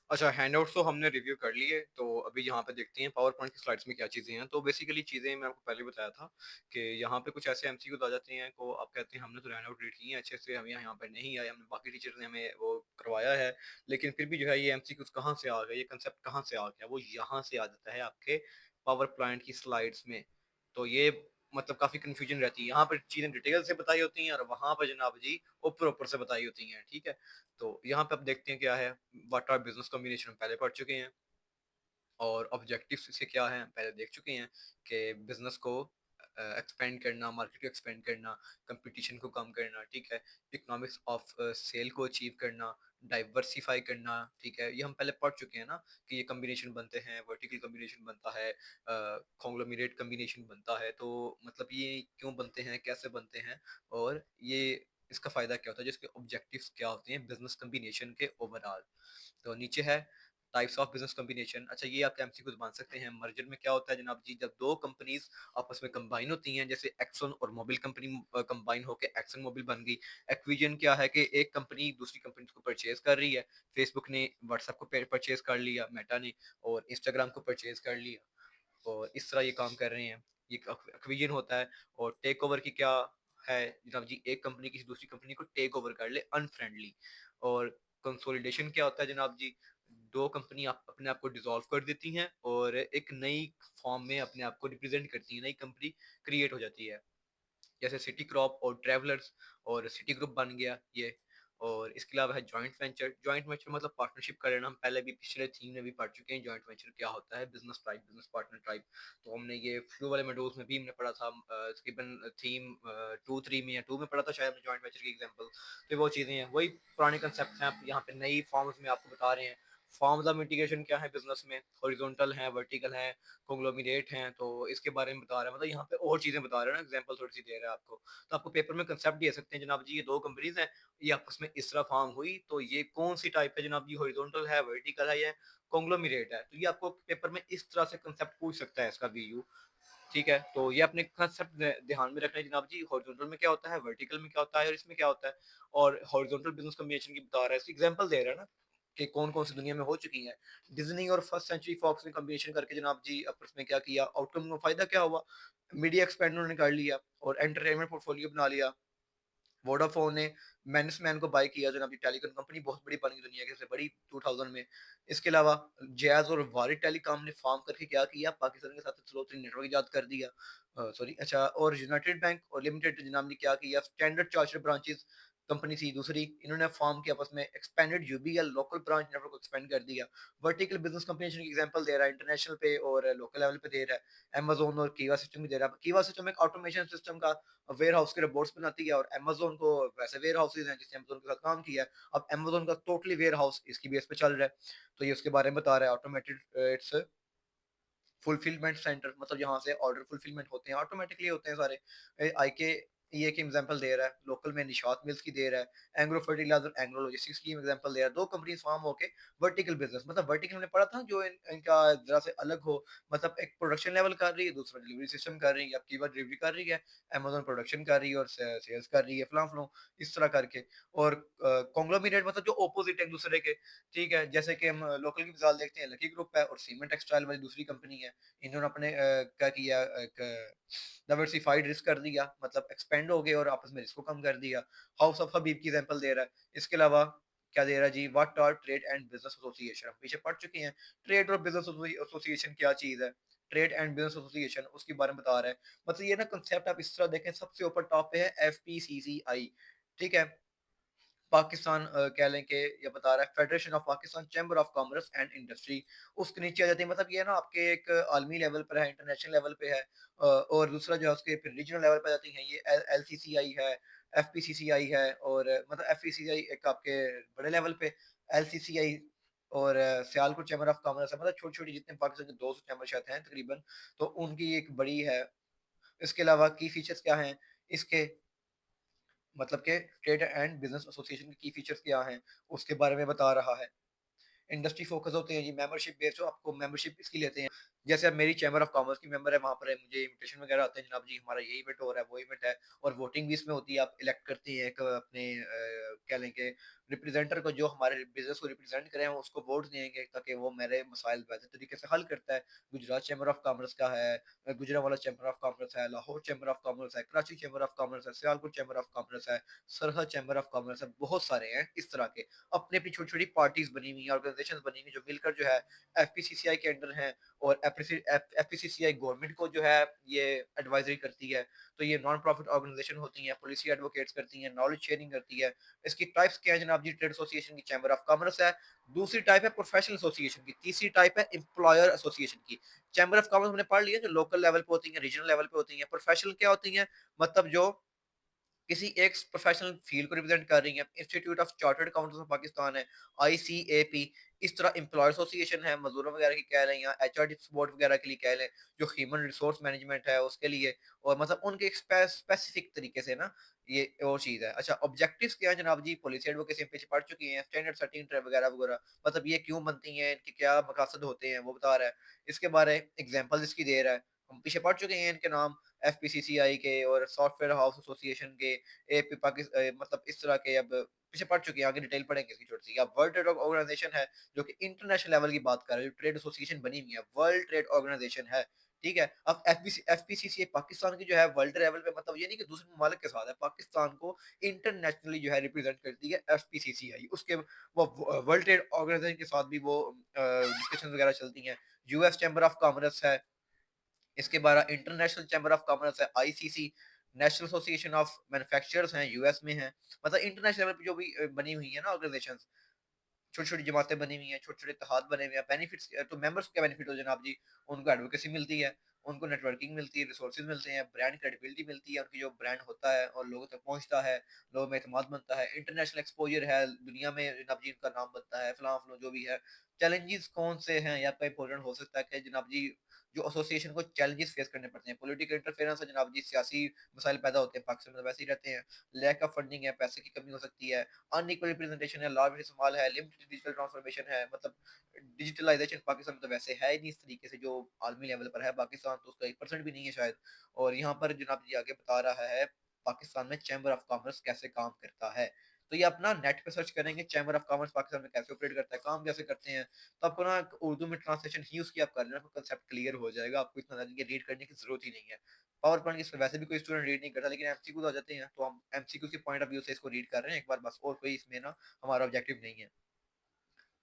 अच्छा, हैंडआउट्स तो हमने रिव्यू कर लिए, तो अभी यहाँ पे देखते हैं पावर पॉइंट की स्लाइड्स में क्या चीज़ें हैं। तो बेसिकली चीज़ें मैं आपको पहले बताया था कि यहाँ पे कुछ ऐसे एमसीक्यूज़ आ जाते हैं को आप कहते हैं हमने तो हैंडआउट रीड किए हैं अच्छे से, हमें यहाँ पे नहीं आए, हमने बाकी टीचर ने हमें वो करवाया है, लेकिन फिर भी जो है ये एमसीक्यूज़ कहाँ से आ गए, ये कांसेप्ट कहाँ से आ गया? वो यहाँ से आ जाता है आपके पावर पॉइंट की स्लाइड्स में। तो ये मतलब काफ़ी कन्फ्यूजन रहती है। यहाँ पर चीज़ें डिटेल से बताई होती हैं और वहाँ पे जनाब जी ऊपर-ऊपर से बताई होती हैं, ठीक है? तो यहाँ पे आप देखते हैं क्या है, व्हाट आर बिज़नेस कॉम्बिनेशन हम पहले पढ़ चुके हैं और ऑब्जेक्टिव्स इसके क्या हैं, पहले देख चुके हैं कि बिज़नेस को एक्सपेंड करना, मार्केट को एक्सपेंड करना, कंपटीशन को कम करना, ठीक है? इकोनॉमिक्स ऑफ सेल को अचीव करना, डाइवर्सिफ़ाई करना, ठीक है? ये हम पहले पढ़ चुके हैं ना कि ये कॉम्बिनेशन बनते हैं, वर्टिकल कॉम्बिनेशन बनता है, कांग्लोमेरेट कॉम्बिनेशन बनता है, तो मतलब ये क्यों बनते हैं, कैसे बनते हैं और ये इसका फ़ायदा क्या होता है, जिसके ऑब्जेक्टिव्स क्या होते हैं बिज़नेस कॉम्बिनेशन के ओवरऑल। तो नीचे है टाइप्स ऑफ बिजनेस कॉम्बिनेशन। अच्छा, ये आपके एमसीक्यूज बन सकते हैं। मर्जर में क्या होता है जनाब जी, जब दो कंपनीज आपस में कंबाइन होती हैं, जैसे एक्सन और मोबिल कंपनी कंबाइन होकर एक्सन मोबिल बन गई। एक्विजन क्या है कि एक कंपनी दूसरी कंपनी को परचेज कर रही है। फेसबुक ने व्हाट्सएप को परचेज कर लिया, मेटा ने, और इंस्टाग्राम को परचेज कर लिया, और इस तरह ये काम कर रहे हैं। ये एक्विजन होता है। और टेक ओवर की क्या है जनाब जी, एक कंपनी किसी दूसरी कंपनी को टेक ओवर कर ले अनफ्रेंडली। और कंसोलिडेशन क्या होता है जनाब जी, दो कंपनी अपने आप को डिसॉल्व कर देती हैं और एक नई फॉर्म में अपने आप को रिप्रेजेंट करती हैं, नई कंपनी क्रिएट हो जाती है, जैसे सिटी क्रॉप और ट्रेवलर्स और सिटी ग्रुप बन गया ये। और इसके अलावा है जॉइंट वेंचर। जॉइंट वेंचर मतलब पार्टनरशिप कर लेना। हम पहले भी पिछले थीम में भी पढ़ चुके हैं जॉइंट वेंचर क्या होता है, business type, business partner type. तो हमने ये फ्लू वाले मॉड्यूल्स में भी हमने पढ़ा था, तकरीबन थीम 2 3 में या 2 में पढ़ा था शायद, जॉइंट वेंचर की एग्जांपल। तो वो चीज़ें हैं, वही पुराने कंसेप्ट हैं, आप यहाँ पे नई फॉर्म्स में आपको बता रहे हैं। फॉर्म्स ऑफ इंटीग्रेशन क्या है बिजनेस में, हॉरिजॉन्टल है, वर्टिकल है, कॉन्ग्लोमरेट हैं, तो इसके बारे में बता रहे हैं, मतलब यहाँ पे और चीज़ें बता रहे हैं ना, एग्जांपल थोड़ी सी दे रहा है आपको। तो आपको पेपर में कंसेप्ट दे सकते हैं जनाब जी, ये दो कंपनीज हैं, ये आपस में इस तरह फॉर्म हुई, तो ये कौन सी टाइप है जनाब जी, हॉरिजॉन्टल है, वर्टिकल है, या कॉन्ग्लोमरेट है। तो ये आपको पेपर में इस तरह से कंसेप्ट पूछ सकता है इसका वीयू, ठीक है? तो ये अपने कंसेप्ट ध्यान में रखना है जनाब जी, हॉरिजॉन्टल में क्या होता है, वर्टिकल में क्या होता है और इसमें क्या होता है। और हॉरिजॉन्टल बिजनेस कॉम्बिनेशन की बता रहा है, इसकी एग्जांपल दे रहा है ना कि कौन कौन सी दुनिया में हो चुकी हैं। डिज्नी और फर्स्ट सेंचुरी फॉक्स ने कॉम्बिनेशन करके जनाब जी आपस में क्या किया, आउटकम का फायदा क्या हुआ, मीडिया एक्सपेंड उन्होंने कर लिया और एंटरटेनमेंट पोर्टफोलियो बना लिया। वोडाफोन ने मैनेस मैन को बाय किया, जो अभी टेलीकॉम कंपनी बहुत बड़ी बनी दुनिया की सबसे बड़ी 2000 में। इसके अलावा जैज और वारी टेलीकॉम ने फार्म करके क्या किया, पाकिस्तान के साथ स्लो 3 नेटवर्क ईजाद कर दिया। सॉरी, अच्छा, और यूनाइटेड बैंक और लिमिटेड जनाब ने क्या किया, स्टैंडर्ड चार्टर्ड ब्रांचेस कंपनी थी दूसरी, इन्होंने फॉर्म किया आपस में expanded UBL local branch network को एक्सपेंड कर दिया। वर्टिकल बिजनेस कॉम्बिनेशन की एग्जांपल दे रहा है, इंटरनेशनल पे और लोकल लेवल पे दे रहा है। अमेज़न और कीवा सिस्टम भी दे रहा है। कीवा सिस्टम एक ऑटोमेशन सिस्टम का वेयर हाउस के रोबोट्स बनाती है, और अमेज़न को वैसे वेयर हाउसेज हैं जिसने अमेज़न के साथ काम किया है। अब अमेज़न का टोटली वेयर हाउस इसकी बेस पे चल रहा है। तो ये उसके बारे में बता रहा है, ऑटोमेटेड इट्स फुलफिलमेंट सेंटर, मतलब यहाँ से ऑर्डर फुलफिलमेंट होते हैं, ऑटोमेटिकली होते हैं सारे। आई के ये की एग्जांपल दे रहा है, लोकल में निशात मिल्स की दे रहा है, एंग्रो फर्टिलाइजर, एंग्रो लॉजिस्टिक्स की एग्जांपल दे रहा है। दो कंपनीज फार्म होके वर्टिकल बिजनेस, मतलब वर्टिकल हमने पढ़ा था जो इनका जरा से अलग हो, मतलब एक प्रोडक्शन लेवल कर रही है, दूसरा डिलीवरी सिस्टम कर रही है, आपकी बात डिलीवरी कर रही है, अमेजोन प्रोडक्शन कर रही है और सेल्स कर रही है, फलां फलों, इस तरह करके। और कॉन्ग्लोमरेट मतलब जो ऑपोजिट है एक दूसरे के, ठीक है? जैसे कि हम लोकल की मिसाल देखते हैं, लकी ग्रुप है और सीमेंट टेक्सटाइल वाली दूसरी कंपनी है। इन्होंने अपने क्या किया, एक डाइवर्सिफाइड रिस्क कर दिया, मतलब एक्सपेंड हो गए और आपस में रिस्क को कम कर दिया। हाउस ऑफ हबीब की एग्जांपल दे रहा है। इसके अलावा क्या दे रहा है जी, what are trade and business association, हम पीछे पढ़ चुके हैं। ट्रेड और बिजनेस एसोसिएशन क्या चीज है, ट्रेड एंड बिजनेस एसोसिएशन उसके बारे में बता रहा है। मतलब ये ना कंसेप्ट आप इस तरह देखें, सबसे ऊपर टॉप पे है एफपीसीसीआई, ठीक है? पाकिस्तान कह लें कि ये बता रहा है federation of Pakistan chamber of commerce and industry, उसके नीचे आ जाती है। मतलब ये ना आपके एक आलमी लेवल पर है, इंटरनेशनल लेवल पे है। और दूसरा जो है उसके फिर रीजनल लेवल पे जाती है, ये एलसीसीआई है, एफपीसीसीआई है, और मतलब एफपीसीसीआई एक आपके बड़े लेवल पे, एलसीसीआई और सियालकोट चैम्बर ऑफ कॉमर्स है, मतलब छोटी छोटी जितने पाकिस्तान के 200 चैम्बर शायद हैं तकरीबन, तो उनकी एक बड़ी है। इसके अलावा की फीचर्स क्या हैं इसके, मतलब के ट्रेड एंड बिजनेस एसोसिएशन के की फीचर्स क्या हैं, उसके बारे में बता रहा है। इंडस्ट्री फोकस होते हैं जी, मेंबरशिप बेस्ड, हो आपको मेंबरशिप इसकी लेते हैं जैसे अब मेरी चैम्बर ऑफ कॉमर्स की मेंबर है, वहाँ पर मुझे इन्विटेशन वगैरह आते हैं, जनाब जी हमारा ये इवेंट हो रहा है, वो इवेंट है, और वोटिंग भी इसमें होती है। आप इलेक्ट करते हैं एक अपने कह लें कि रिप्रेजेंटर को, जो हमारे बिज़नेस को रिप्रेजेंट करें, उसको वोट देंगे ताकि वो मेरे मसाइल बेहतर तरीके से हल करता है। गुजरात चैम्बर ऑफ कॉमर्स का है, गुजरांवाला चैम्बर ऑफ कॉमर्स है, लाहौर चैम्बर ऑफ कॉमर्स है, कराची चैम्बर ऑफ कॉमर्स है, सियालकोट चैम्बर ऑफ कॉमर्स है, सरहद चैम्बर ऑफ कॉमर्स है, बहुत सारे हैं इस तरह के। अपनी-अपनी छोटी-छोटी पार्टीज़ बनी हुई हैं, ऑर्गनाइजेशंस बनी हुई हैं, जो मिलकर जो है एफपीसीसीआई के अंडर हैं, और एफपीसीसीआई गवर्नमेंट को जो है ये एडवाइजरी करती है। तो ये नॉन प्रॉफिट ऑर्गेनाइजेशन होती हैं, पॉलिसी एडवोकेट्स करती हैं, नॉलेज शेयरिंग करती है। इसकी टाइप्स क्या है जनाब जी? ट्रेड एसोसिएशन की चैम्बर ऑफ कॉमर्स है, दूसरी टाइप है प्रोफेशनल एसोसिएशन की, तीसरी टाइप है एम्प्लॉयर एसोसिएशन की। चैम्बर ऑफ कॉमर्स हमने पढ़ लिया, जो लोकल लेवल पे होती हैं, रीजनल लेवल पे होती हैं। प्रोफेशनल क्या होती हैं? मतलब जो किसी एक प्रोफेशनल फील्ड को रिप्रेजेंट कर रही है। Institute of chartered accountants of Pakistan है, आईसीएपी। इस तरह एम्प्लॉय एसोसिएशन है, मजदूरों वगैरह की कह लें, या एचआर सपोर्ट वगैरह के लिए कह लें, जो ह्यूमन रिसोर्स मैनेजमेंट है उसके लिए, और मतलब उनके एक स्पेसिफिक तरीके से ना, ये और चीज है। अच्छा, ऑब्जेक्टिव्स क्या है जनाब जी? पॉलिसी एडवोकेसी हम पीछे पढ़ चुकी हैं, स्टैंडर्ड सेटिंग वगैरह वगैरह, मतलब ये क्यों बनती हैं, इनके क्या मकसद होते हैं, वो बता रहा है। इसके बारे एग्जाम्पल इसकी दे रहा है, हम पीछे पढ़ चुके हैं इनके नाम, एफपीसीसीआई के और सॉफ्टवेयर हाउस एसोसिएशन के, मतलब इस तरह के। अब पीछे पढ़ चुके हैं, आगे डिटेल पढ़ेंगे इसकी छोटी सी। अब वर्ल्ड ट्रेड ऑर्गेनाइजेशन है, जो कि इंटरनेशनल लेवल की बात कर रहे हैं, जो ट्रेड एसोसिएशन बनी हुई है, वर्ल्ड ट्रेड ऑर्गेनाइजेशन है। ठीक है। अब एफपीसीसी पाकिस्तान की जो है वर्ल्ड लेवल पे, मतलब ये नहीं कि दूसरे ममालिक के साथ है, पाकिस्तान को इंटरनेशनली जो है रिप्रेजेंट करती है एफपीसीसीआई। उसके वो वर्ल्ड ट्रेड ऑर्गेनाइजेशन के साथ भी वो डिस्कशन वगैरह चलती हैं। यूएस चैम्बर ऑफ कॉमर्स है, इसके बाद इंटरनेशनल चैम्बर ऑफ कॉमर्स है, ICC. National association of manufacturers हैं, यूएस में है। मतलब इंटरनेशनल लेवल पे जो भी बनी हुई है ना ऑर्गेनाइजेशन, छोटी-छोटी जमातें बनी हुई हैं, छोटे-छोटे इत्तेहाद बने हुए हैं। बेनिफिट्स तो मेंबर्स को क्या बेनिफिट हो जनाब जी? उनको एडवोकेसी मिलती है, उनको नेटवर्किंग मिलती है, रिसोर्सेज मिलते हैं, ब्रांड क्रेडिबिलिटी मिलती है, उनकी जो ब्रांड होता है और लोगों तक पहुँचता है, लोगों में एतमाद बनता है, इंटरनेशनल एक्सपोज़र है, दुनिया में जनाब जी इनका नाम बनता है, फलाँ-फलाँ जो भी है। चैलेंजेस कौन से हैं? या आपका इंपॉर्टेंट हो सकता है कि जनाब जी जो एसोसिएशन को चैलेंजेस फेस करने पड़ते हैं। पॉलिटिकल इंटरफेरेंस है जनाब जी, सियासी मसाइल पैदा होते हैं, पाकिस्तान में तो वैसे ही रहते हैं। लैक ऑफ फंडिंग है, पैसे की कमी हो सकती है। अनइक्वल रिप्रेजेंटेशन है, लाभ इस्तेमाल है, लिमिटेड डिजिटल ट्रांसफॉर्मेशन है, मतलब डिजिटलाइजेशन पाकिस्तान में तो वैसे है ही नहीं इस तरीके से जो आलमी लेवल पर है। पाकिस्तान तो उसका 1% भी नहीं है शायद। और यहाँ पर जनाब जी आगे बता रहा है पाकिस्तान में चैम्बर ऑफ कॉमर्स कैसे काम करता है। तो ये अपना नेट पे सर्च करेंगे, चैम्बर ऑफ कॉमर्स पाकिस्तान में कैसे ऑपरेट करता है, काम कैसे करते हैं, तो आपको ना उर्दू में ट्रांसलेशन ही उसकी आप कर लेना, आपको कंसेप्ट क्लियर हो जाएगा, आपको इतना ज़्यादा रीड करने की जरूरत ही नहीं है। पावर पॉइंट इसमें वैसे भी कोई स्टूडेंट रीड नहीं करता, लेकिन एमसीक्यूज आ जाते हैं, तो हम एमसीक्यूज के पॉइंट ऑफ व्यू से इसको रीड कर रहे हैं एक बार बस, और कोई इसमें ना हमारा ऑब्जेक्टिव नहीं है।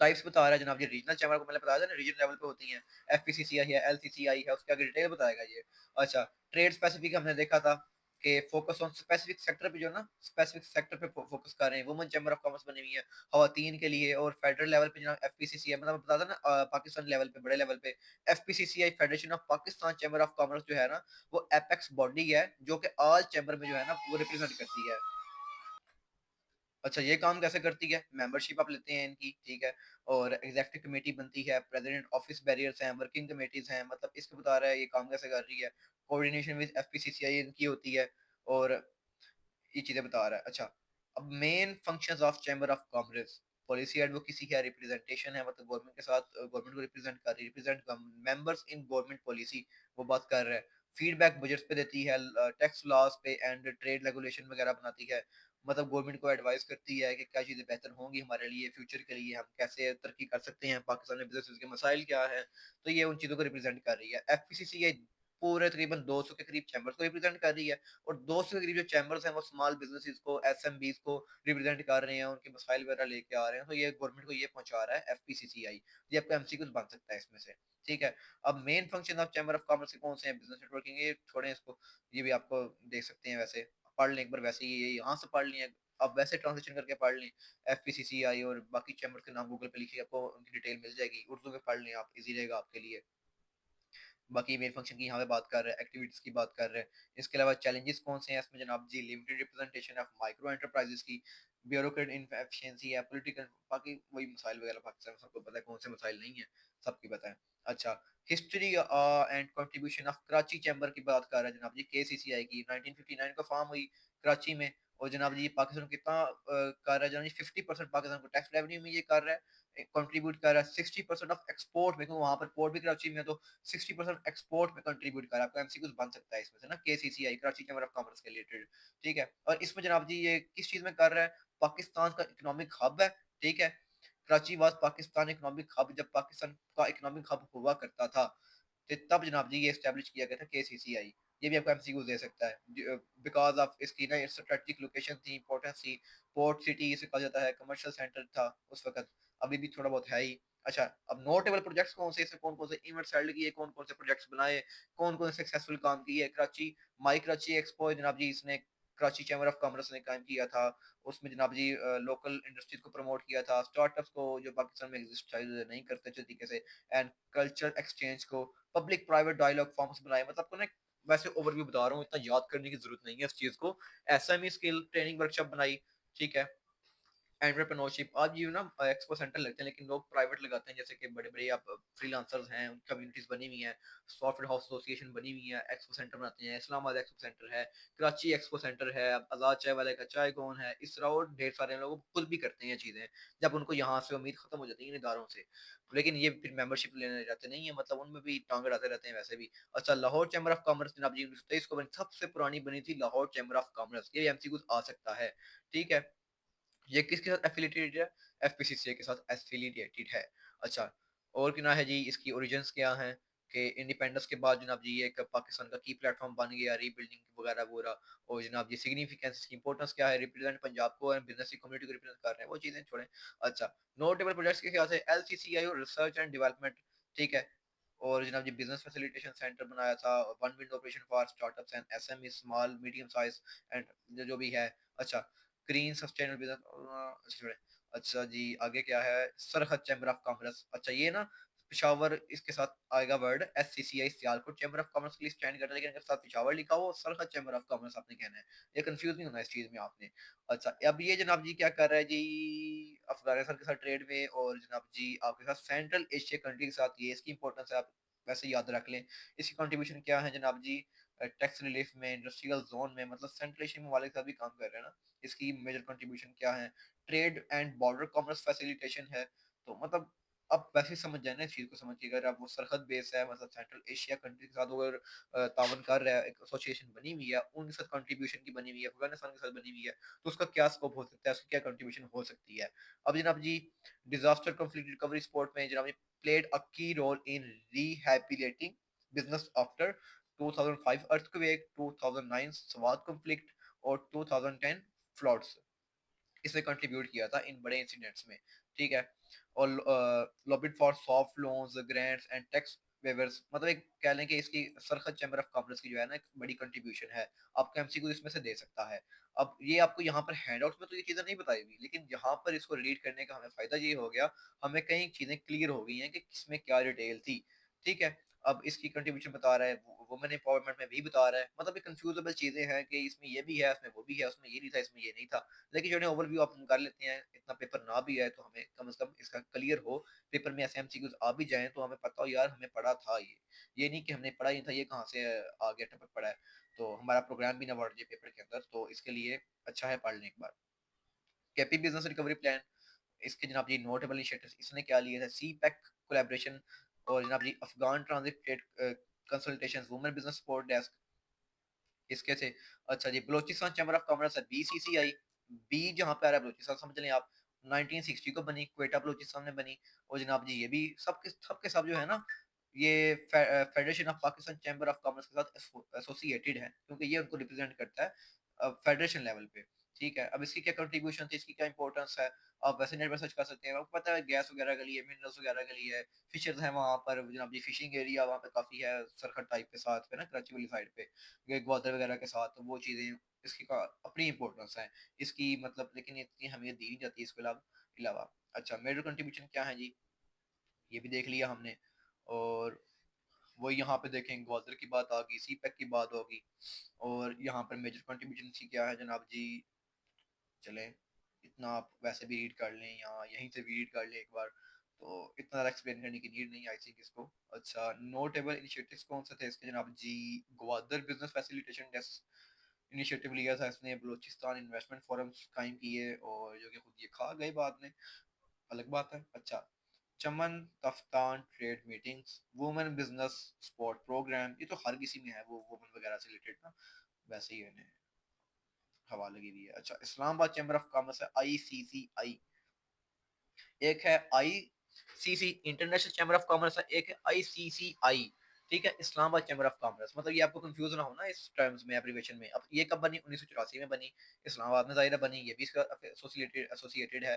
टाइप्स बता रहा है जनाब ये, रीजनल चैम्बर को मैंने बताया था ना, रीजन लेवल पे होती हैं। एफपीसीसीआई है, एलसीसीआई है, उसके आगे डिटेल बताएगा ये। अच्छा, ट्रेड स्पेसिफिक हमने देखा था कि फोकस ऑन स्पेसिफिक सेक्टर पे, जो ना स्पेसिफिक सेक्टर पे फोकस कर रहे हैं। वुमेन चैम्बर ऑफ कॉमर्स बनी हुई है खवातीन के लिए, और फेडरल लेवल पे जनाब एफपीसीसीआई, मतलब बता था ना पाकिस्तान लेवल पे, बड़े लेवल पे एफपीसीसीआई federation of Pakistan chamber of commerce जो है ना, वो एपेक्स बॉडी है, जो कि ऑल चैम्बर में जो है ना वो रिप्रेजेंट करती है। अच्छा, ये काम कैसे करती है? मेंबरशिप आप लेते हैं इनकी, ठीक है? और एग्ज़ेक्युटिव कमेटी बनती है, प्रेज़िडेंट ऑफ़िस बैरियर्स हैं, वर्किंग कमेटीज़ हैं, मतलब इसको बता रहा है ये काम कैसे कर रही है। कोऑर्डिनेशन विद एफपीसीसीआई इनकी होती है, और ये चीज़ें बता रहा है। अच्छा, अब main functions of chamber of commerce, policy advocacy है, रिप्रेजेंटेशन है, मतलब गवर्नमेंट के साथ गवर्नमेंट को रिप्रेजेंट कर रही है, represent members in government policy, वो बात कर रहा है। फीडबैक बजट्स पे देती है, टैक्स लॉज़ पे एंड ट्रेड रेगुलेशन वगैरह बनाती है। मतलब गवर्नमेंट को एडवाइस करती है कि क्या चीज़ें बेहतर होंगी हमारे लिए, फ्यूचर के लिए हम कैसे तरक्की कर सकते हैं, पाकिस्तान में बिज़नेस के मसाइल क्या हैं, तो ये उन चीज़ों को रिप्रेजेंट कर रही है। एफपीसीसी ये पूरे तकरीबन 200 के करीब चैम्बर्स को रिप्रेजेंट कर रही है, और 200 के करीब जो चैम्बर्स हैं वो स्मॉल बिज़नेसेस को, एसएमबीज़ को रिप्रेजेंट कर रहे हैं, उनके मसाइल वगैरह लेके आ रहे हैं, तो ये गवर्नमेंट को ये पहुँचा रहा है एफपीसीसीआई। ये आपका एमसीक्यूज़ बन सकता है इसमें से, ठीक है? अब main function of chamber of commerce के कौन से हैं? बिज़नेस नेटवर्किंग, ये छोड़ें इसको, ये भी आपको देख सकते हैं वैसे, पढ़ लें एक बार, वैसे ही ये यहाँ से पढ़ लें, आप वैसे ट्रांसलेशन करके पढ़ लें, एफपीसीसीआई और बाकी चैम्बर्स के नाम गूगल पे लिखिए, आपको उनकी डिटेल मिल जाएगी, उर्दू में पढ़ लें आप, ईज़ी रहेगा आपके लिए। बाकी मेल फंक्शन की यहाँ पे बात कर रहे हैं, एक्टिविटीज़ की बात कर रहे हैं। इसके अलावा चैलेंजेस कौन से हैं इसमें जनाब जी? Limited representation of micro enterprises की, ब्यूरोक्रेट इनएफिशिएंसी है, पॉलिटिकल, बाकी वही मसाइल वगैरह पाकिस्तान में सबको पता है कौन से मसाइल नहीं है, सबकी पता है। अच्छा, history and contribution of Karachi chamber की बात कर रहा है जनाब जी, केसीसीआई की 1959 को फॉर्म हुई कराची में, और जनाब जी पाकिस्तान को कितना कर रहा है जनाब जी? 50% पाकिस्तान को टैक्स रेवेन्यू में ये कर रहा है। कंट्रीब्यूट कर रहा है 60% ऑफ एक्सपोर्ट में, क्योंकि वहाँ पर पोर्ट भी कराची में है, तो 60% एक्सपोर्ट में कंट्रीब्यूट कर रहा है। आपका एमसीक्यूज बन सकता है इसमें से ना, केसीसीआई कराची चैम्बर ऑफ कॉमर्स के रिलेटेड, ठीक है। और इसमें जनाब जी ये किस चीज में कर रहा है, पाकिस्तान का इकोनॉमिक हब है, ठीक है। Karachi was Pakistan economic hub, जब पाकिस्तान का इकोनॉमिक हब हुआ करता था, तो तब जनाब जी ये एस्टेब्लिश किया गया था केसीसीआई। ये भी आपको एमसीक्यू दे सकता है, बिकॉज ऑफ इसकी ना स्ट्रेटेजिक लोकेशन थी, इंपॉर्टेंस थी, पोर्ट सिटी इसे कहा जाता है, कमर्शियल सेंटर था उस वक्त, अभी भी थोड़ा बहुत है ही। अच्छा, अब नोटेबल प्रोजेक्ट्स कौन से, इसमें कौन कौन से इवेंट्स हेल्ड किए, कौन कौन से प्रोजेक्ट्स बनाए, कौन कौन से सक्सेसफुल काम किए। कराची माई कराची एक्सपो जनाब जी इसने कराची चैम्बर ऑफ कॉमर्स ने कायम किया था। उसमें जनाब जी लोकल इंडस्ट्रीज को प्रमोट किया था, स्टार्टअप्स को जो पाकिस्तान में एग्जिस्ट शायद नहीं करते अच्छे तरीके से, एंड कल्चर एक्सचेंज को, पब्लिक प्राइवेट डायलॉग फॉर्म्स बनाए। मतलब आपको ना वैसे ओवरव्यू बता रहा हूँ, इतना याद करने की जरूरत नहीं है इस चीज को। एसएमई स्किल ट्रेनिंग वर्कशॉप बनाई, ठीक है। एंटरप्रेन्योरशिप, आज ये ना एक्सपो सेंटर लगते हैं, लेकिन लोग प्राइवेट लगाते हैं, जैसे कि बड़े बड़े आप फ्रीलांसर्स हैं, उनकी कम्युनिटीज बनी हुई हैं, सॉफ्टवेयर हाउस एसोसिएशन बनी हुई है, एक्सपो सेंटर बनाते हैं। इस्लामाबाद एक्सपो सेंटर है, कराची एक्सपो सेंटर है, आजाद चाय वाले का चाय कौन है, इस तरह और ढेर सारे लोग खुद भी करते हैं चीजें, जब उनको यहाँ से उम्मीद खत्म हो जाती है इन इदारों से। लेकिन ये फिर मेंबरशिप लेने जाते नहीं है, मतलब उनमें भी टांगे अड़ाते रहते हैं वैसे भी। अच्छा, लाहौर चैम्बर ऑफ कॉमर्स जनाब जी 1923 को बनी, सबसे पुरानी बनी थी लाहौर चैम्बर ऑफ कॉमर्स, ये एमसीक्यू आ सकता है, ठीक है। ये किसके साथ एफिलिएटेड है, एफपीसीसीए के साथ एफिलिएटेड है। अच्छा, और क्या है जी, इसकी ओरिजिन्स क्या है, कि इंडिपेंडेंस के बाद जनाब जी ये एक पाकिस्तान का की प्लेटफॉर्म बन गया, रीबिल्डिंग वगैरह वगैरह। और जनाब जी सिग्निफिकेंस, इसकी इंपॉर्टेंस क्या है, रिप्रेजेंट पंजाब को, बिजनेस की कम्युनिटी को रिप्रेजेंट कर रहे हैं, वो चीजें छोड़ें। अच्छा, नोटेबल प्रोजेक्ट्स के ख्याल से एलसीसीआई और रिसर्च एंड डेवलपमेंट, ठीक है। और जनाब जी बिजनेस फैसिलिटेशन सेंटर बनाया था, one window operation for startups and SME, small medium size and जो भी है। अच्छा, ग्रीन सस्टेनेबल बिजनेस। अच्छा जी, आगे क्या है, सरहद चैम्बर ऑफ कॉमर्स। अच्छा, ये ना पिशावर इसके साथ आएगा word, SCCI Sialkot chamber of commerce के लिए स्टैंड करता है, लेकिन अगर साथ पिशावर लिखा हो, सरहद चैम्बर ऑफ कॉमर्स आपने कहना है, ये कंफ्यूज नहीं होना इस चीज में आपने। अच्छा, अब ये जनाब जी क्या कर रहा है जी, अफगानिस्तान के साथ ट्रेड में, और जनाब जी आपके साथ सेंट्रल एशिया कंट्री के साथ, ये इसकी इंपॉर्टेंस है, आप वैसे याद रख लें। इसकी कंट्रीब्यूशन क्या है जनाब जी, टैक्स रिलीफ में, इंडस्ट्रियल जोन में, मतलब सेंट्रल एशिया वाले के साथ भी काम कर रहे हैं ना। इसकी मेजर कंट्रीब्यूशन क्या है, trade and border commerce facilitation है। तो मतलब अब वैसे ही समझ जाए ना इस चीज को, समझ के अगर आप वो सरहद बेस है, मतलब सेंट्रल एशिया कंट्री के साथ अगर तावन कर रहा है, एक एसोसिएशन बनी हुई है, उनके साथ कंट्रीब्यूशन की बनी हुई है, अफगानिस्तान के साथ बनी हुई है, तो उसका क्या स्कोप हो सकता है, उसकी क्या कंट्रीब्यूशन हो सकती है। अब जनाब जी डिजास्टर कंफ्लिक्ट रिकवरी सपोर्ट में जनाब जी played a key role in rehabilitating business after 2005 earthquake, 2009 Swat conflict और 2010 फ्लड्स, इसने कंट्रीब्यूट किया था इन बड़े इंसिडेंट्स में, ठीक है। और lobbied for soft loans, grants and tax waivers, मतलब एक कह लें कि इसकी सरखत चैम्बर ऑफ कॉमर्स की जो है ना एक बड़ी कंट्रीब्यूशन है। आपका एमसीक्यू इसमें से दे सकता है। अब ये आपको यहाँ पर हैंडआउट्स में तो ये चीजें नहीं बताई हुई, लेकिन यहाँ पर इसको रीड करने का हमें फायदा ये हो गया, हमें कई चीजें क्लियर हो गई हैं कि किसमें क्या डिटेल थी, ठीक है। अब इसकी कंट्रीब्यूशन बता रहा है, वुमेन एम्पावरमेंट में भी बता रहा है, मतलब ये कंफ्यूजेबल चीजें हैं कि इसमें ये भी है, उसमें वो भी है, उसमें ये नहीं था, इसमें ये नहीं था। लेकिन जो है ओवरव्यू आप कर लेते हैं, इतना पेपर ना भी है तो हमें कम से कम इसका क्लियर हो, पेपर में ऐसे एमसीक्यूज आ भी जाएं तो हमें पता हो यार हमें पढ़ा था ये नहीं कि हमने पढ़ा ही नहीं था, ये कहाँ से आ गया, टपक पड़ा है, तो हमारा प्रोग्राम भी ना बढ़ जाए पेपर के अंदर। तो इसके लिए अच्छा है पढ़ लें एक बार। कैपी बिजनेस रिकवरी प्लान, इसके जनाब जी नोटेबल इनिशिएटिव्स इसने क्या लिए थे, सी पैक कोलैबोरेशन, और जनाब जी Afghan transit trade consultation, women business support desk, इसके थे। अच्छा जी, बलोचिस्तान चैम्बर ऑफ कॉमर्स है, बीसीसीआई, बी जहाँ पे आ रहा है बलोचिस्तान समझ लें आप, 1960 को बनी, क्वेटा बलोचिस्तान में बनी। और जनाब जी ये भी सबके सब जो है ना, ये federation of Pakistan chamber of commerce के साथ एसोसिएटेड है, क्योंकि ये उनको रिप्रेजेंट करता है फेडरेशन लेवल पे, ठीक है। अब इसकी क्या कंट्रीब्यूशन थी, इसकी क्या इंपॉर्टेंस है, आप वैसे नेट पर सर्च कर सकते हैं, आपको पता है गैस वगैरह के लिए, मिनरल्स वगैरह के लिए, फिशर्स हैं वहाँ पर जनाब जी, फिशिंग एरिया वहाँ पे काफी है, सरखट टाइप के साथ पे ना, कराची वाली साइड पे, ग्वादर वगैरह के साथ, वो चीजें इसकी का अपनी इंपॉर्टेंस है इसकी, मतलब लेकिन इतनी हमें दी नहीं जाती इसके अलावा। अच्छा, मेजर कंट्रीब्यूशन क्या है जी, ये भी देख लिया हमने। और वो यहाँ पे देखें, ग्वादर की बात आ गई, सी पैक की बात होगी, और यहाँ पर मेजर कंट्रीब्यूशन की क्या है जनाब जी, चलें इतना आप वैसे भी रीड कर लें या यहीं से भी रीड कर लें एक बार, तो इतना ज़्यादा एक्सप्लेन करने की नीड नहीं आई थिंक इसको। अच्छा, नोटेबल इनिशिएटिव्स कौन से थे इसके जनाब जी, Gwadar business facilitation desk initiative लिया था इसने, बलूचिस्तान इन्वेस्टमेंट फोरम्स कायम किए, और जो कि खुद ये खा गए बाद में। अलग बात है। अच्छा, Chaman Taftan trade meetings, women business sport programme, ये तो हर किसी में है, वो वुमेन वगैरह से रिलेटेड ना, वैसे ही इन्हें हवा लगी हुई है। अच्छा, इस्लामाबाद चैम्बर ऑफ कॉमर्स है, ICCI। एक है ICC international chamber of commerce है, एक है ICCI। ठीक है, इस्लामाबाद चैम्बर ऑफ कॉमर्स, मतलब ये आपको कंफ्यूज ना हो ना इस टर्म्स में, एब्रीवेशन में। अब ये कब बनी? 1984 में बनी, इस्लामाबाद में जाहिर बनी, ये भी इसका एसोसिएटेड एसोसिएटेड है,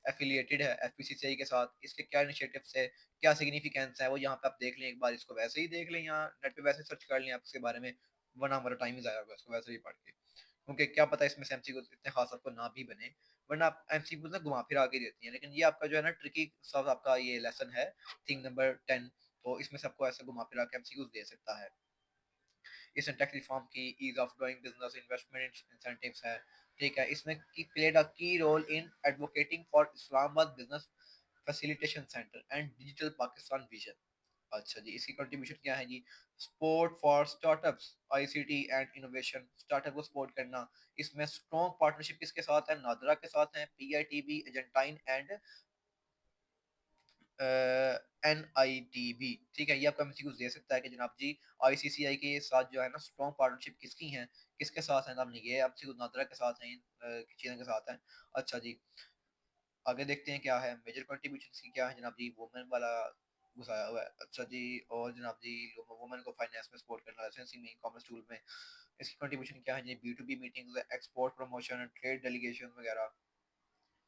एफिलिएटेड है FPCCI के साथ। इसके क्या इनिशिएटिव्स है, क्या सिग्निफिकेंस है, वो यहाँ पे आप देख लें एक बार, इसको वैसे ही देख लें, यहाँ नेट पे वैसे सर्च कर लें आप इसके बारे में, वरना हमारा टाइम ही जाया होगा इसको वैसे ही पढ़ के, क्योंकि क्या पता इसमें से एमसीक्यू इतने खास आपको ना भी बने, वरना आप एमसीक्यू ना घुमा फिरा के देती हैं। लेकिन ये आपका जो है ना ट्रिकी सब आपका ये लेसन है, थिंग नंबर 10, तो इसमें से आपको ऐसे घुमा फिरा के एमसीक्यू दे सकता है। इसमें टैक्स रिफॉर्म की, ease of doing business, investment incentives है। ठीक है, इसमें की played a key role in advocating for Islamabad business facilitation centre and digital Pakistan vision. अच्छा जी, इसकी कंट्रीब्यूशन क्या है जी? Support for startups, ICT and innovation, startup को सपोर्ट करना। इसमें स्ट्रॉन्ग पार्टनरशिप किसके साथ है? नादरा के साथ है, PITB, एजेंटाइन एंड NITB। ठीक है, ये आपका एमसीक्यू दे सकता है कि जनाब जी ICCI के साथ जो है ना स्ट्रॉन्ग पार्टनरशिप किसकी है, किसके साथ है? आपने ये एमसीक्यू नादरा के साथ है, चीन के साथ है। अच्छा जी, आगे देखते हैं क्या है मेजर कंट्रीब्यूशन की, क्या है जनाब जी? वुमेन वाला घुसाया हुआ है। अच्छा जी, और जनाब जी वुमेन को फाइनेंस में सपोर्ट करना, लाइसेंसिंग में, कॉमर्स टूल में, इसकी कंट्रीब्यूशन क्या है जी? B2B meetings, export promotion, trade delegation वगैरह।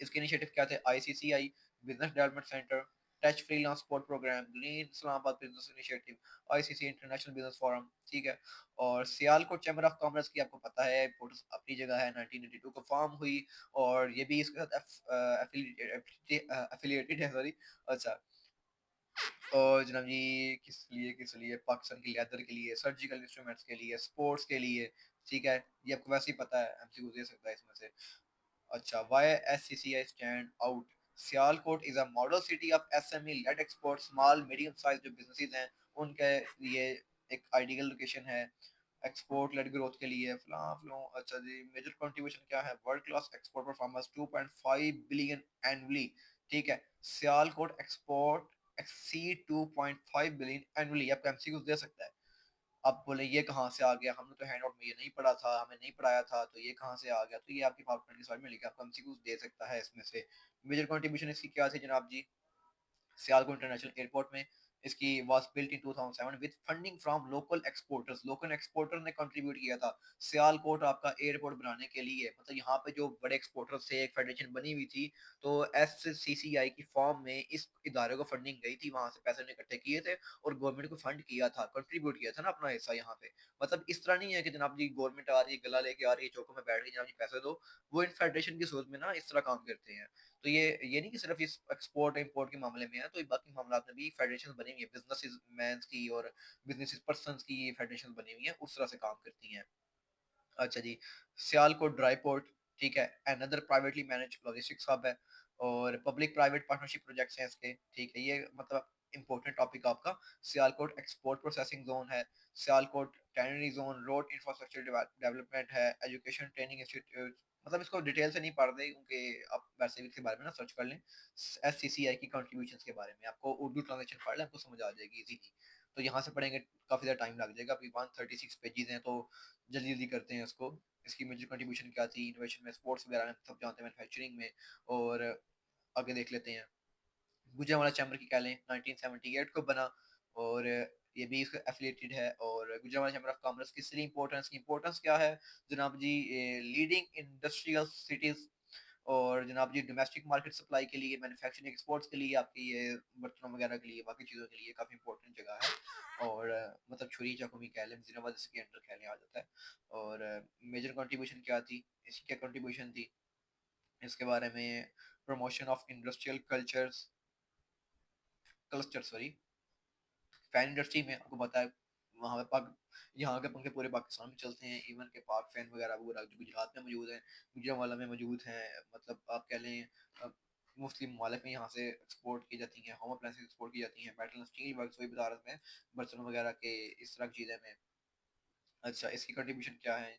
इसके इनिशिएटिव क्या थे? ICCI business development centre, touch freelance support programme, green Islamabad business initiative, ICC international business forum. ठीक है, और सियालकोट चैम्बर ऑफ कॉमर्स की आपको पता है इम्पोर्टेंस अपनी जगह है, 1982 को फॉर्म हुई, और ये भी इसके साथ एफिलिएटेड है, सॉरी। अच्छा, और जनाब जी किस लिए पाकिस्तान की लेदर के लिए, सर्जिकल इंस्ट्रूमेंट्स के लिए, स्पोर्ट्स के लिए। ठीक है, ये आपको वैसे ही पता है, एमसीक्यू दे सकता है इसमें से। अच्छा, why SCCI stand out? Sialkot is a model city of SME led export, small medium size जो बिजनेसेस हैं उनके लिए एक आइडियल लोकेशन है, एक्सपोर्ट लेड ग्रोथ के लिए, फलां फलों। अच्छा जी, मेजर कंट्रीब्यूशन क्या है? World class export performance, 2.5 billion annually. ठीक है, Sialkot export exceed 2.5 billion annually, आपका एमसीक्यू दे सकता है। अब बोले ये कहाँ से आ गया, हमने तो हैंड आउट में ये नहीं पढ़ा था, हमें नहीं पढ़ाया था, तो ये कहाँ से आ गया? तो ये आपकी पावर पॉइंट की स्लाइड में लिखा, आपको एमसीक्यू दे सकता है इसमें से। मेजर कंट्रीब्यूशन इसकी क्या थी जनाब जी? सियालको इंटरनेशनल एयरपोर्ट में इसकी was built in 2007 with funding from local exporters, local exporter ने कंट्रीब्यूट किया था सियालकोट आपका एयरपोर्ट बनाने के लिए। मतलब यहाँ पे जो बड़े एक्सपोर्टर्स थे, एक फेडरेशन बनी हुई थी, तो SCCI की फॉर्म में इस इदारे को फंडिंग गई थी, वहां से पैसे ने इकट्ठे किए थे और गवर्नमेंट को फंड किया था, कंट्रीब्यूट किया था ना अपना हिस्सा यहाँ पे। मतलब इस तरह नहीं है कि जनाब जी गवर्नमेंट आ रही है, गला लेके आ रही है, चौकों में बैठ गई, जनाब जी पैसे दो। वो इन फेडरेशन की सोच में ना इस तरह काम करते हैं। तो ये नहीं कि सिर्फ इस एक्सपोर्ट इंपोर्ट के मामले में है, तो बाकी मामला में भी फेडरेशन बनी हुई है, बिजनेस मैन की और बिजनेस पर्सन की फेडरेशन बनी हुई है, उस तरह से काम करती हैं। अच्छा जी, सियालकोट ड्राई पोर्ट, ठीक है, another privately manage logistics hub है, और पब्लिक प्राइवेट पार्टनरशिप प्रोजेक्ट्स हैं इसके। ठीक है, ये मतलब इंपॉर्टेंट टॉपिक आपका। सियालकोट एक्सपोर्ट प्रोसेसिंग जोन है, Sialkot tannery zone, road infrastructure development है, एजुकेशन ट्रेनिंग इंस्टीट्यूट। मतलब इसको डिटेल से नहीं पढ़ रहे, क्योंकि आप वैसे भी इसके बारे में ना सर्च कर लें, SCCI की कंट्रीब्यूशंस के बारे में, आपको उर्दू ट्रांसलेशन पढ़ लें, आपको समझ आ जाएगी इजीली। तो यहाँ से पढ़ेंगे काफी ज़्यादा टाइम लग जाएगा, अभी 136 पेजेस हैं, तो जल्दी जल्दी करते हैं इसको। इसकी मेजर कंट्रीब्यूशन क्या थी? इनोवेशन में, स्पोर्ट्स वगैरह में, सब जानते हैं, मैन्युफैक्चरिंग में। और आगे देख लेते हैं, गुजरावाला चैम्बर की कह लें 1978 को बना, और ये भी इसका एफिलिएटेड है। और गुजरावाला चैम्बर ऑफ कॉमर्स की इसलिए इंपॉर्टेंस, की इंपॉर्टेंस क्या है जनाब जी? लीडिंग इंडस्ट्रियल सिटीज, और जनाब जी डोमेस्टिक मार्केट सप्लाई के लिए, मैन्युफैक्चरिंग एक्सपोर्ट्स के लिए, आपकी ये बर्तनों वगैरह के लिए, बाकी चीज़ों के लिए काफ़ी इंपॉर्टेंट जगह है। और मतलब छुरी चाकू भी कह लें, जिनाबाद इसके अंडर कह लें आ जाता है। और मेजर कंट्रीब्यूशन क्या थी, इसकी क्या कंट्रीब्यूशन थी? इसके बारे में, promotion of industrial cultures, cluster sorry, fan industry में आपको पता है वहाँ पे पाक, यहाँ के पंखे पूरे पाकिस्तान में चलते हैं, इवन के पाक फैन वगैरह वगैरह जो गुजरात में मौजूद हैं, गुजरावाला में मौजूद हैं। मतलब आप कह लें मुस्लिम ममालिक में यहाँ से एक्सपोर्ट की जाती हैं, होम अप्लायंसेस एक्सपोर्ट की जाती हैं, मेटल स्टील वर्क्स वही बता में, बर्तन वगैरह के इस तरह की चीज़ें में। अच्छा, इसकी कंट्रीब्यूशन क्या है?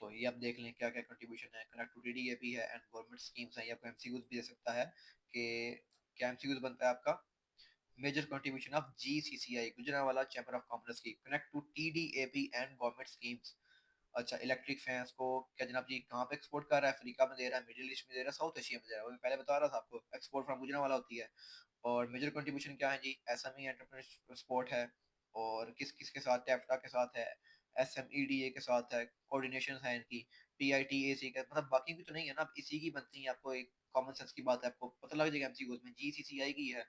तो ये आप देख लें क्या क्या कंट्रीब्यूशन है। कनेक्ट टू टीडीएपी है एंड गवर्नमेंट स्कीम्स हैं। ये आपको एमसीक्यूज भी दे सकता है कि क्या एमसीक्यूज बनता है आपका। Major contribution of GCCI Gujranwala chamber of commerce की connect to TDAP and government schemes. अच्छा, इलेक्ट्रिक फैंस को क्या जनाब जी कहाँ पे एक्सपोर्ट कर रहा है? अफ्रीका में दे रहा है, मिडिल ईस्ट में दे रहा है, साउथ एशिया में दे रहा है। वो मैं पहले बता रहा था आपको, एक्सपोर्ट फ्रॉम गुजरांवाला होती है। और मेजर कंट्रीब्यूशन क्या है जी? एसएमई एंटरप्रेन्योर सपोर्ट है। और किस किस के साथ? टेफ्टा के साथ है, एसएमईडीए के साथ है, कोऑर्डिनेशन है इनकी, पीआईटीएसी का। मतलब बाकी की तो नहीं है ना, अब इसी की बनती है। आपको एक कॉमन सेंस की बात है, आपको पता लग जाएगा एमसीक्यूज में। जीसीसीआई की है,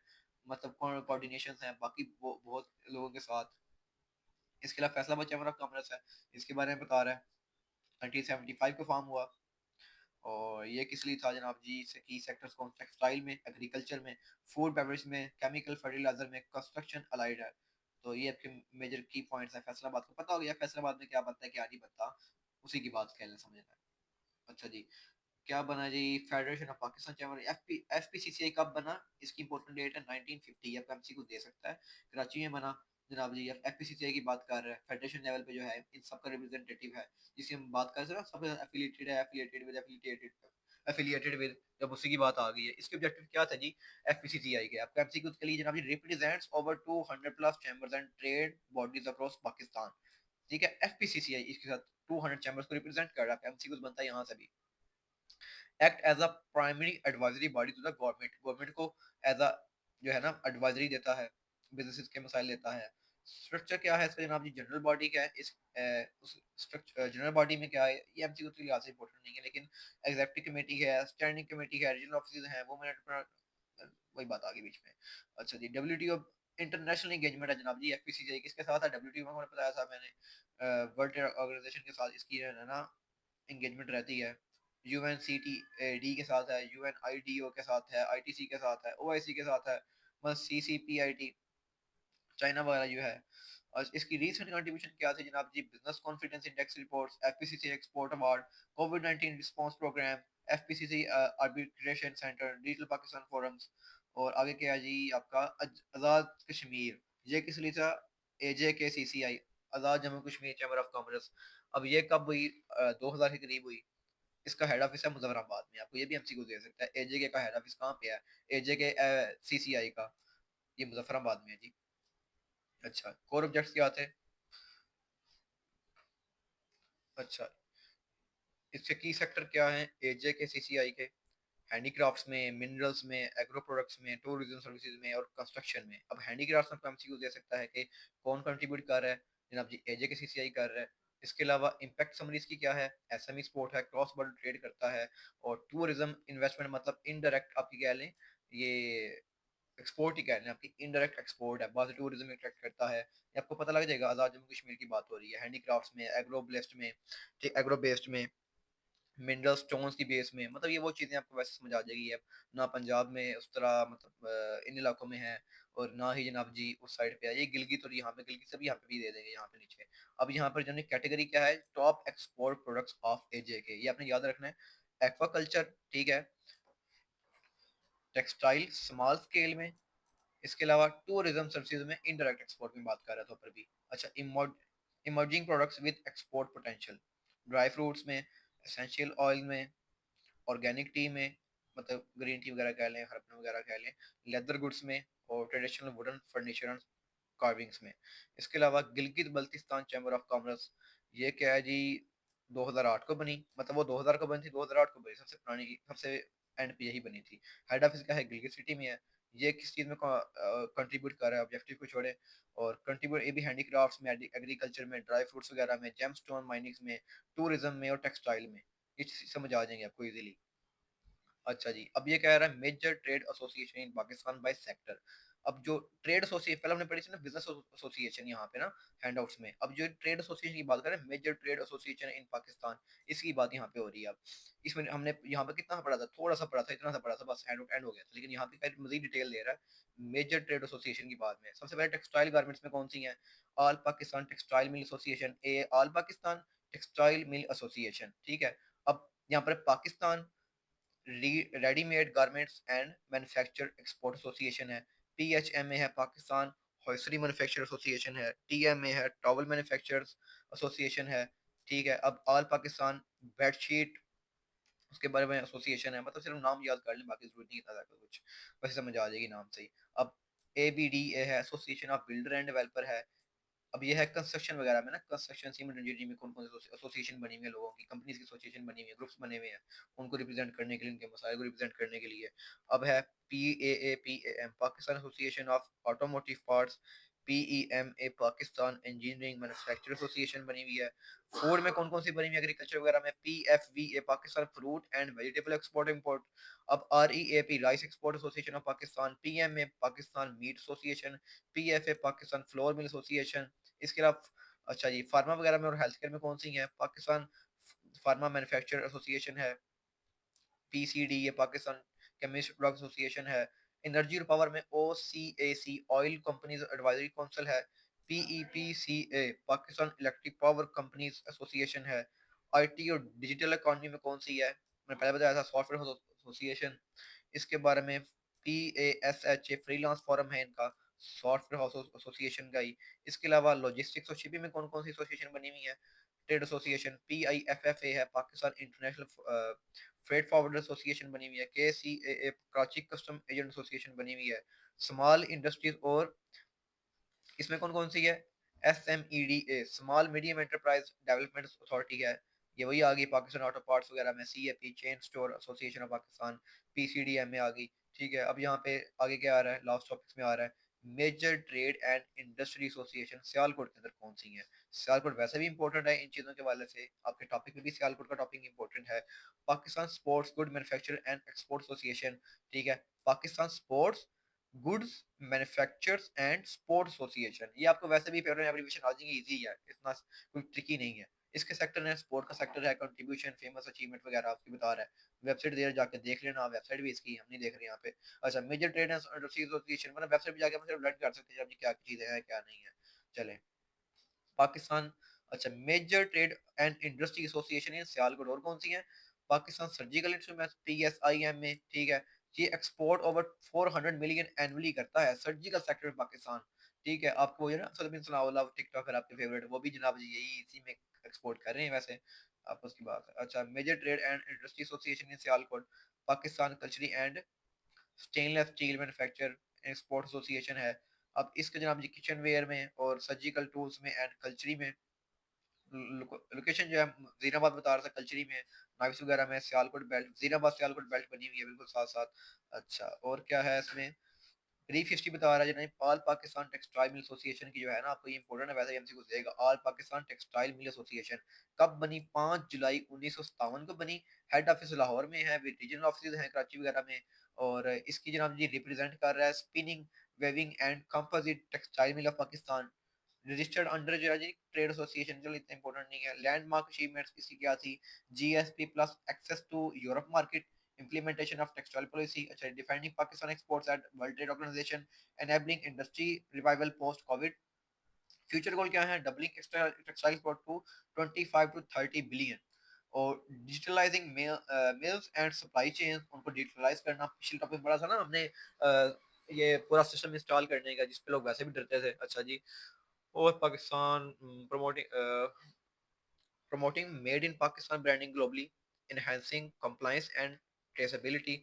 मतलब कोऑर्डिनेशन है बाकी बहुत लोगों के साथ। इसके अलावा फैसलाबाद चैम्बर ऑफ कॉमर्स है, इसके बारे में बता रहा है। 1975 को फॉर्म हुआ। और ये किस लिए था जनाब जी? की सेक्टर्स कौन? टेक्सटाइल में, एग्रीकल्चर में, फूड बेवरेज में, केमिकल फर्टिलाइजर में, कंस्ट्रक्शन अलाइड है। तो ये आपके मेजर की पॉइंट्स हैं। फैसलाबाद को पता हो गया फैसलाबाद में क्या बनता है क्या नहीं बनता, उसी की बात कहना समझना है। अच्छा जी, क्या बना जी? Federation of Pakistan chamber FPCCI कब बना? इसकी इंपॉर्टेंट डेट है 1950। आपका एमसी को दे सकता है। कराची में बना जनाब जी। एफपीसीसीआई की बात कर रहे हैं, फेडरेशन लेवल पे जो है इन सबका रिप्रेजेंटेटिव है, जिसकी हम बात कर रहे हैं सब एफिलिएटेड है, एफिलिएटेड विद। जब उसी की बात आ गई है, इसके ऑब्जेक्टिव क्या था जी एफपीसीसीआई के? आपका एमसीक्यू के लिए जनाब जी, represents over 200 plus chambers and trade bodies across Pakistan. ठीक है, एफपीसीसीआई इसके साथ 200 चैम्बर्स को रिप्रेजेंट कर रहा है। एमसीक्यू बनता है यहाँ से भी। Act as a primary advisory body to the government, government को एज अ जो है ना एडवाइजरी देता है, बिजनेस के मसाइल लेता है। स्ट्रक्चर क्या है इसका जनाब जी? जनरल बॉडी क्या है इस उस स्ट्रक्चर जनरल बॉडी में क्या है? ये एमसीक्यू के लिहाज से इंपॉर्टेंट नहीं है, लेकिन एग्जीक्यूटिव कमेटी है, स्टैंडिंग कमेटी है, रीजनल ऑफिस हैं, वुमेन, वही बात आ गई बीच में। अच्छा जी, डब्ल्यूटीओ इंटरनेशनल एंगेजमेंट है जनाब जी एफपीसीसी किसके साथ है? डब्ल्यूटीओ में बताया था मैंने, वर्ल्ड ट्रेड ऑर्गेनाइजेशन के साथ इसकी है ना एंगेजमेंट रहती है। यूएनसीटी डी के साथ है, यूएनआईडीओ के साथ है, आईटीसी के साथ है, ओआईसी के साथ है, बस सीसीपीआईटी चाइना वगैरह जो है। और इसकी रीसेंट कंट्रीब्यूशन क्या थी जनाब जी? Business confidence index reports, FPCC export award, COVID 19 response programme, FPCC arbitration centre, digital Pakistan forums. और आगे क्या है जी आपका? आजाद कश्मीर, ये किस लिए था? एजे के CCI, Azad Jammu Kashmir chamber of commerce. अब ये कब हुई? 2000 के करीब हुई। इसका हेड ऑफिस है मुजफ्फराबाद में। आपको ये भी एमसीक्यू दे सकता है, एजे का हेड ऑफिस कहाँ पे है? एजे के सीसीआई का, ये मुजफ्फराबाद में है जी। अच्छा, कोर ऑब्जेक्ट्स क्या थे? अच्छा, इसके की सेक्टर क्या है एजे के सीसीआई के? हैंडीक्राफ्ट्स में, मिनरल्स में, एग्रो प्रोडक्ट्स में, टूरिज्म सर्विसेज में और कंस्ट्रक्शन में। अब हैंडीक्राफ्ट्स में एमसीक्यू दे सकता है कि कौन कंट्रीब्यूट कर रहा है? जनाब जी एजे के सीसीआई कर रहा है। इसके अलावा इम्पैक्ट समरीज की क्या है? एसएमई सपोर्ट है, क्रॉस बॉर्डर ट्रेड करता है। और टूरिज्म इन्वेस्टमेंट मतलब इनडायरेक्ट आपकी कह लें, ये एक्सपोर्ट ही कह रहे हैं, आपकी इनडायरेक्ट एक्सपोर्ट है, बाद टूरिज्म अट्रैक्ट करता है। ये आपको पता लग जाएगा, आजाद जम्मू कश्मीर की बात हो रही है। हैंडीक्राफ्ट्स में, एग्रो ब्लेस्ड में, ठीक एग्रो बेस्ड में, मिनरल स्टोन्स की बेस में, मतलब ये वो चीज़ें आपको वैसे समझ आ जाएगी। अब ना पंजाब में उस तरह मतलब इन इलाकों में है, और ना ही जनाब जी उस साइड पे है। ये गिलगित और यहाँ पे गिलगित सभी यहाँ पे भी दे देंगे यहाँ पे नीचे। अब यहाँ पर जो कैटेगरी क्या है? टॉप एक्सपोर्ट प्रोडक्ट्स ऑफ एजे के, ये आपने याद रखना है। एक्वाकल्चर, ठीक है, टेक्सटाइल स्मॉल स्केल में, इसके अलावा टूरिज्म सर्विसेज में, इनडायरेक्ट एक्सपोर्ट में बात कर रहा था ऊपर भी। अच्छा, emerging products with export potential, dry fruits में, एसेंशियल ऑयल में, ऑर्गेनिक टी में, मतलब ग्रीन टी वगैरह कह लें, हर्बल वगैरह कह लें, लेदर गुड्स में, और ट्रेडिशनल वुडन फर्नीचर कार्विंग्स में। इसके अलावा Gilgit Baltistan chamber of commerce, ये क्या है जी? 2008 को बनी, मतलब वो 2000 को बनी थी, 2008 को बनी, सबसे पुरानी सबसे एंड पे यही बनी थी। हेड ऑफिस क्या है? गिलगित सिटी में है। ये किस चीज़ में कंट्रीब्यूट कर रहा है ऑब्जेक्टिव को छोड़े? और कंट्रीब्यूट ये भी हैंडीक्राफ्ट्स में, एग्रीकल्चर में, ड्राई फ्रूट्स वगैरह में, जेम स्टोन माइनिंग में, टूरिज्म में और टेक्सटाइल में। ये समझ आ जाएंगे आपको इजीली। अच्छा जी, अब ये कह रहा है major trade association in Pakistan by sector. अब जो ट्रेड एसोसिएशन पहले हमने पढ़ी थी ना, बिजनेस एसोसिएशन यहाँ पे ना हैंडआउट्स में। अब जो ट्रेड एसोसिएशन की बात करें, major trade association in Pakistan, इसकी बात यहाँ पे हो रही है। अब इसमें हमने यहाँ पे कितना पढ़ा था? थोड़ा सा पढ़ा था, इतना सा पढ़ा था बस, एंड हो गया था। लेकिन यहाँ पे मजीद डिटेल दे रहा है मेजर ट्रेड एसोसिएशन की बात में। सबसे पहले टेक्सटाइल गारमेंट्स में कौन सी है? All Pakistan textile mill association, A all Pakistan textile mill association, ठीक है। अब यहाँ पर Pakistan readymade garments and manufacture export association है। पीएचएमए है पाकिस्तान हॉइसरी मैन्युफैक्चर एसोसिएशन है। टीएमए है टॉवल मैन्युफैक्चरर्स एसोसिएशन है। ठीक है, अब ऑल पाकिस्तान बेडशीट उसके बारे में एसोसिएशन है, मतलब सिर्फ नाम याद कर लें, बाकी जरूरत नहीं इतना ज़्यादा कुछ, वैसे समझ आ जाएगी नाम से ही। अब ABDA है, association of builder end developer है। अब ये है कंस्ट्रक्शन वगैरह में ना, कंस्ट्रक्शन सीमेंट इंजीनियरिंग में कौन कौन से एसोसिएशन बनी हुई है, लोगों की कंपनीज की एसोसिएशन बनी हुई है, ग्रुप्स बने हुए हैं, उनको रिप्रेजेंट करने के लिए, उनके मसाइल को रिप्रेजेंट करने के लिए। अब है PAAPAM, Pakistan association of automotive parts. PEMA, Pakistan engineering manufacture association बनी हुई है। फूड में कौन कौन सी बनी हुई है एग्रीकल्चर वगैरह में? PFVA, Pakistan fruit and vegetable export import. अब REAP, rice export association of Pakistan. PMA, Pakistan meat association. PFA, Pakistan flour mill association. इसके अलावा अच्छा जी, फार्मा वगैरह में और हेल्थ केयर में कौन सी है? पाकिस्तान फार्मा मैन्युफैक्चर एसोसिएशन है। PCD, ये पाकिस्तान केमिस्ट ड्रग एसोसिएशन है। एनर्जी और पावर में OCAC, oil companies advisory council है। PEPCA, Pakistan electric power companies association है। IT और डिजिटल इकोनॉमी में कौन सी है? मैंने पहले बताया था, सॉफ्टवेयर एसोसिएशन। इसके बारे में PASHA, फ्रीलांस फोरम है इनका, सॉफ्टवेयर हाउस एसोसिएशन का ही। इसके अलावा लॉजिस्टिक्स और शिपिंग में कौन कौन सी एसोसिएशन बनी हुई है? ट्रेड एसोसिएशन PIFFA है, Pakistan international freight forwarder association बनी हुई है। KCAA, Karachi custom agent association बनी हुई है। स्मॉल इंडस्ट्रीज और इसमें कौन कौन सी है? SMEDA, small medium enterprise development authority है, ये वही आ गई। पाकिस्तान ऑटो पार्ट्स वगैरह में CAP, chain store association of Pakistan. PCDM में आ गई। ठीक है, अब यहाँ पे आगे क्या आ रहा है, लास्ट टॉपिक्स में आ रहा है major trade and industry association. Sialkot के अंदर कौन सी है? सियालकोट वैसे भी इंपॉर्टेंट है इन चीजों के वाले से, आपके टॉपिक में भी सियालकोट का टॉपिक इंपॉर्टेंट है। Pakistan sports good manufacture and export association. ठीक है, Pakistan sports goods manufacturers and sports association, ये आपको वैसे भी पेपर में एब्रिविएशन आ जाएंगे, इजी है, इतना कोई ट्रिकी नहीं है। इसके सेक्टर है, स्पोर्ट का सेक्टर है, कंट्रीब्यूशन, फेमस अचीवमेंट वगैरह आपकी बता रहा है। वेबसाइट देर जाके देख लेना, वेबसाइट भी इसकी हम नहीं देख रहे यहाँ पे। अच्छा, major trade and industry association, मतलब वेबसाइट पे जाके हम सिर्फ लर्न कर सकते हैं क्या चीजें हैं क्या नहीं है। चले, पाकिस्तान, अच्छा, major trade and industry association in Sialkot, और कौन सी है? पाकिस्तान सर्जिकल इंस्ट्रूमेंट्स PSIM में। ठीक है, ये एक्सपोर्ट ओवर 400 मिलियन एनुअली करता है, सर्जिकल सेक्टर में पाकिस्तान। ठीक है, आपको ये ना सलमान सलाउल्लाह टिकटॉकर आपके फेवरेट, वो भी जनाब जी यही इसी में एक्सपोर्ट कर रहे हैं वैसे, आप उसकी बात है। अच्छा, major trade and industry association in Sialkot, Pakistan cutlery and stainless steel manufacture export association है। अब इसके जनाब जी किचन वेयर में और सर्जिकल टूल्स में एंड कल्चरी में, लोकेशन जो है जीराबाद बता रहा था, कल्चरी में, नाइफ्स वगैरह में, सियालकोट बेल्ट, जीराबाद सियालकोट बेल्ट बनी हुई है बिल्कुल साथ साथ। अच्छा, और क्या है इसमें? ब्रीफ हिस्ट्री बता रहा है, all Pakistan textile mill association की जो है ना, आपको ये इंपॉर्टेंट है, वैसे एमसीक्यू देगा। All Pakistan textile mill association कब बनी? 5 जुलाई 1957 को बनी। हेड ऑफिस लाहौर में है, रीजनल ऑफिस हैं कराची वगैरह में। और इसकी जनाब जी रिप्रेजेंट कर रहा है spinning, weaving and composite textile mill of Pakistan, registered under जो है जी ट्रेड एसोसिएशन, चलो इतना इंपॉर्टेंट नहीं है। लैंडमार्क अचीवमेंट्स इसकी क्या थी? GSP plus access to Europe market, implementation of textile policy, अच्छा, defining Pakistan exports at World Trade Organization, enabling industry revival post COVID, future goal क्या है? Doubling textile export to 25 to 30 billion, और digitalising mills and supply chain, उनको digitalise करना। पिछले topic बड़ा था ना हमने, ये पूरा सिस्टम इंस्टॉल करने का, जिस पे लोग वैसे भी डरते थे। अच्छा जी, और Pakistan promoting promoting made in Pakistan branding globally, enhancing compliance and traceability.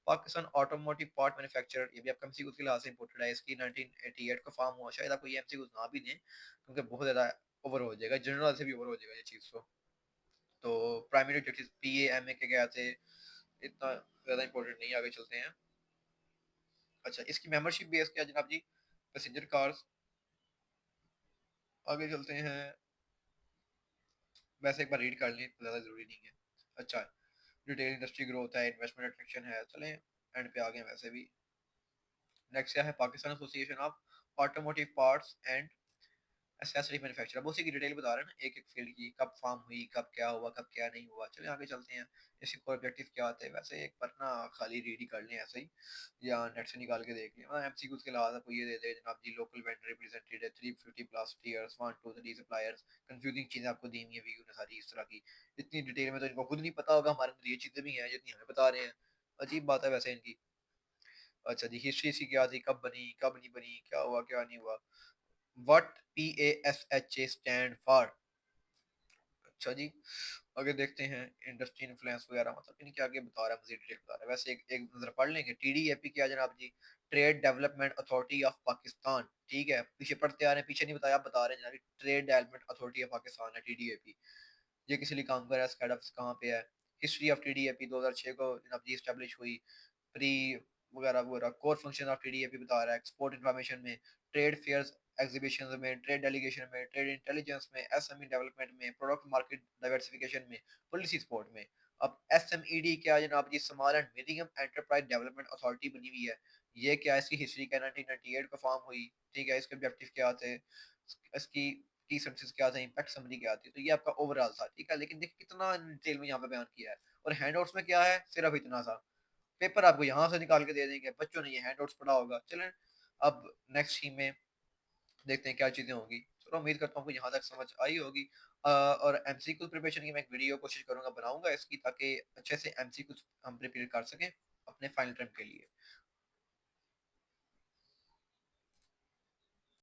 Pakistan automotive part manufacturer, ये भी आपका एमसीक्यू के लिहाज से इंपोर्टेड है, इसकी 1988 को फॉर्म हुआ, शायद आपको ये एमसीक्यू ना भी दें क्योंकि बहुत ज़्यादा ओवर हो जाएगा, जनरल से भी ओवर हो जाएगा ये चीज़ तो प्राइमरी ऑब्जेक्टिव PAMA के क्या थे, इतना ज़्यादा इंपॉर्टेंट नहीं, आगे चलते हैं। अच्छा, इसकी मेंबरशिप बेस क्या जनाब जी? पैसेंजर कार्स, आगे चलते हैं, वैसे एक बार रीड कर लें, ज़्यादा ज़रूरी नहीं है। अच्छा, रिटेल इंडस्ट्री ग्रोथ है, इन्वेस्टमेंट अट्रैक्शन है, चलें एंड पे आ गए वैसे भी। नेक्स्ट क्या है? Pakistan association of automotive parts and accessory manufacture, अब उसी की डिटेल बता रहे हैं ना, एक एक फील्ड की, कब फॉर्म हुई, कब क्या हुआ, कब क्या नहीं हुआ। चलिए आगे चलते हैं, इसके कोर ऑब्जेक्टिव क्या होते हैं, वैसे एक बार ना खाली रीड ही कर लें ऐसे ही, या नेट से निकाल के देख लें। MCQ के अलावा आपको ये दे दे जनाब जी, लोकल वेंडर रिप्रेजेंटेड है, 350 प्लस टीयर्स, 1 2 3 सप्लायर्स, कंफ्यूजिंग चीजें आपको दी हुई है वीडियो ने सारी इस तरह की, इतनी डिटेल में तो इनको खुद नहीं पता होगा, हमारे अंदर ये चीजें भी हैं जितनी हमें बता रहे हैं, अजीब बात है वैसे इनकी। अच्छा जी, हिस्ट्री इसकी क्या थी, कब बनी, कब नहीं बनी, क्या हुआ क्या नहीं हुआ। What PASHA stand for? अच्छा जी, आगे देखते हैं इंडस्ट्री इन्फ्लुएंस वगैरह मतलब इनके आगे बता रहा है, मज़ीद डिटेल बता रहा है। वैसे एक एक नज़र पढ़ लेंगे। टीडीएपी क्या है जनाब जी? Trade development authority of Pakistan, ठीक है? पीछे पढ़ते आ रहे हैं, पीछे नहीं बताया, आप बता रहे हैं जनाब, trade development authority of Pakistan है टीडीएपी। ये किस लिए काम कर रहा है? इसका हेड ऑफिस कहाँ पे है? हिस्ट्री ऑफ टीडीएपी 2006 को जनाब जी एस्टेब्लिश हुई। प्री वगैरह वगैरह कोर फंक्शन ऑफ टीडीएपी बता रहा है, एक्सपोर्ट इन्फॉर्मेशन में, ट्रेड फेयर्स एग्जीबिशन में, ट्रेड डेलीगेशन में, ट्रेड इंटेलिजेंस में, एसएमई डेवलपमेंट में, प्रोडक्ट मार्केट डाइवर्सिफिकेशन में, पॉलिसी सपोर्ट में। अब एसएमईडी क्या है जनाब जी? Small and medium enterprise development authority बनी हुई है। ये क्या है? इसकी हिस्ट्री क्या है? 1998 को फॉर्म हुई, ठीक है? इसके ऑब्जेक्टिव क्या थे? इसकी की सर्विसेज क्या थे? इम्पैक्ट समरी क्या थी? तो ये आपका ओवरऑल था, ठीक है? लेकिन देखिए कितना डिटेल में यहाँ पे बयान किया है। और हैंडआउट्स में क्या है? सिर्फ इतना सा। पेपर आपको यहाँ से निकाल के दे देंगे, बच्चों ने ये हैंडआउट्स पढ़ा होगा। चलें अब नेक्स्ट ही में देखते हैं क्या चीज़ें होंगी। चलो उम्मीद करता हूँ आपको यहाँ तक समझ आई होगी। और एमसीक्यू प्रिपरेशन की मैं एक वीडियो कोशिश करूँगा बनाऊँगा इसकी, ताकि अच्छे से एमसीक्यूज़ हम प्रिपेयर कर सकें अपने फाइनल टर्म के लिए।